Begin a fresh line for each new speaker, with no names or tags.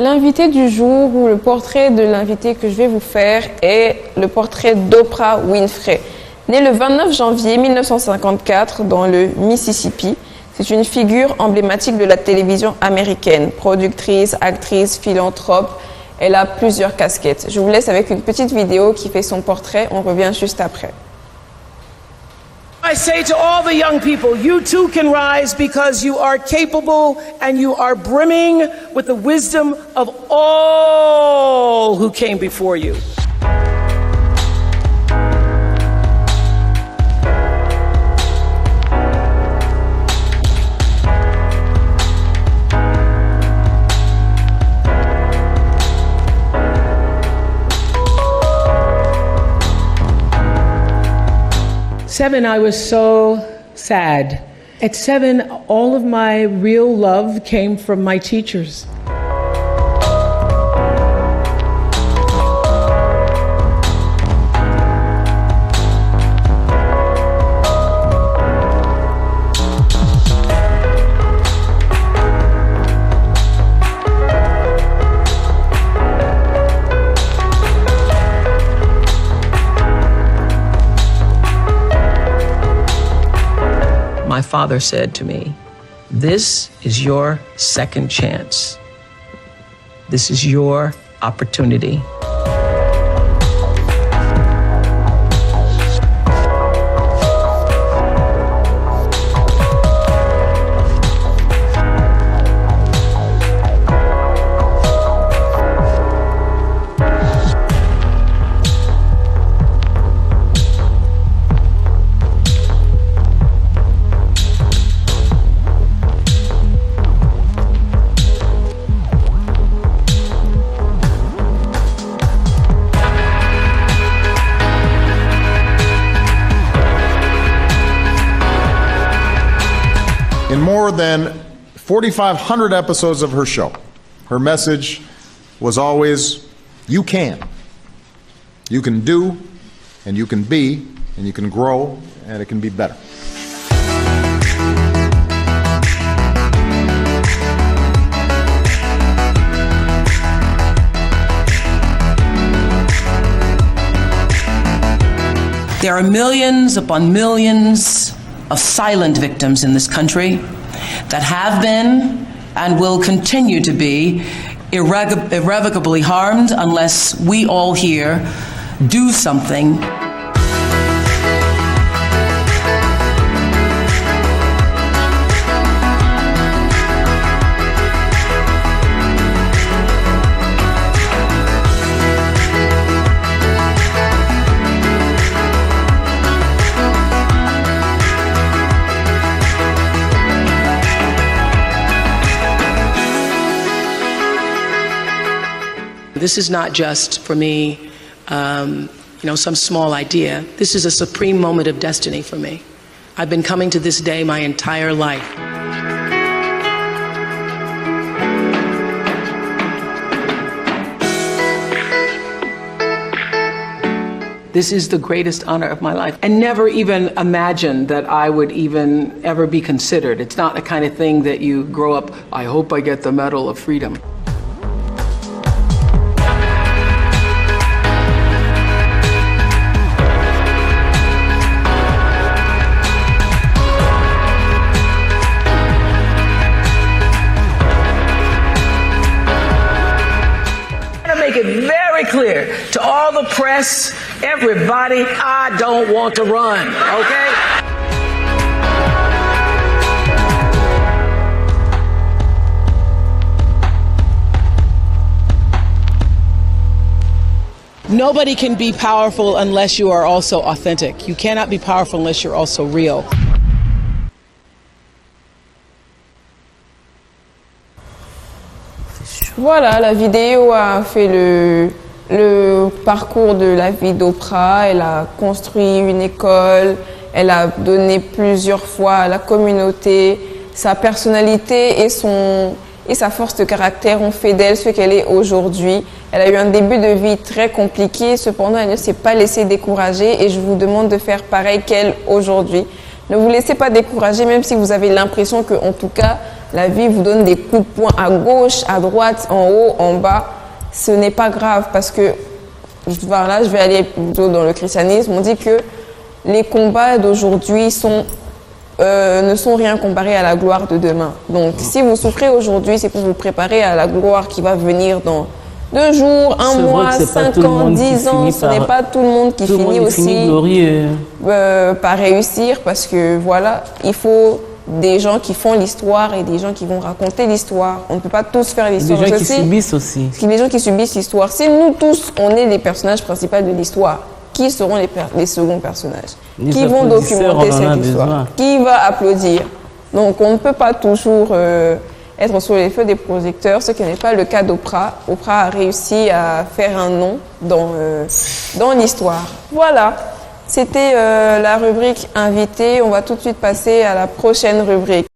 L'invité du jour ou le portrait de l'invité que je vais vous faire est le portrait d'Oprah Winfrey. Née le 29 janvier 1954 dans le Mississippi, c'est une figure emblématique de la télévision américaine, productrice, actrice, philanthrope. Elle a plusieurs casquettes. Je vous laisse avec une petite vidéo qui fait son portrait. On revient juste après.
I say to all the young people, you too can rise because you are capable and you are brimming with the wisdom of all who came before you. Seven, I was so sad. At 7, all of my real love came from my teachers. My father said to me, "This is your second chance. This is your opportunity."
In more than 4,500 episodes of her show, her message was always, you can. You can do, and you can be, and you can grow, and it can be better.
There are millions upon millions of silent victims in this country that have been and will continue to be irrevocably harmed unless we all here do something. This is not just for me, some small idea. This is a supreme moment of destiny for me. I've been coming to this day my entire life. This is the greatest honor of my life. I never even imagined that I would even ever be considered. It's not the kind of thing that you grow up, I hope I get the Medal of Freedom. Make it very clear to all the press, everybody, I don't want to run, okay? Nobody can be powerful unless you are also authentic. You cannot be powerful unless you're also real.
Voilà, la vidéo a fait le parcours de la vie d'Oprah. Elle a construit une école, elle a donné plusieurs fois à la communauté. Sa personnalité et sa force de caractère ont fait d'elle ce qu'elle est aujourd'hui. Elle a eu un début de vie très compliqué, cependant elle ne s'est pas laissée décourager et je vous demande de faire pareil qu'elle aujourd'hui. Ne vous laissez pas décourager, même si vous avez l'impression que, en tout cas, la vie vous donne des coups de poing à gauche, à droite, en haut, en bas. Ce n'est pas grave parce que, voilà, je vais aller plutôt dans le christianisme. On dit que les combats d'aujourd'hui ne sont rien comparés à la gloire de demain. Donc, si vous souffrez aujourd'hui, c'est pour vous préparer à la gloire qui va venir dans 2 jours, 1 mois, 5 ans, 10 ans. Ce n'est pas tout le monde qui finit aussi par réussir parce que, voilà, il faut des gens qui font l'histoire et des gens qui vont raconter l'histoire. On ne peut pas tous faire l'histoire.
Des gens qui subissent aussi.
Les gens qui subissent l'histoire. Si nous tous, on est les personnages principaux de l'histoire, qui seront les seconds personnages? Qui vont documenter cette histoire? Qui va applaudir? Donc, on ne peut pas toujours être sur les feux des projecteurs, ce qui n'est pas le cas d'Oprah. Oprah a réussi à faire un nom dans l'histoire. Voilà. C'était la rubrique invitée. On va tout de suite passer à la prochaine rubrique.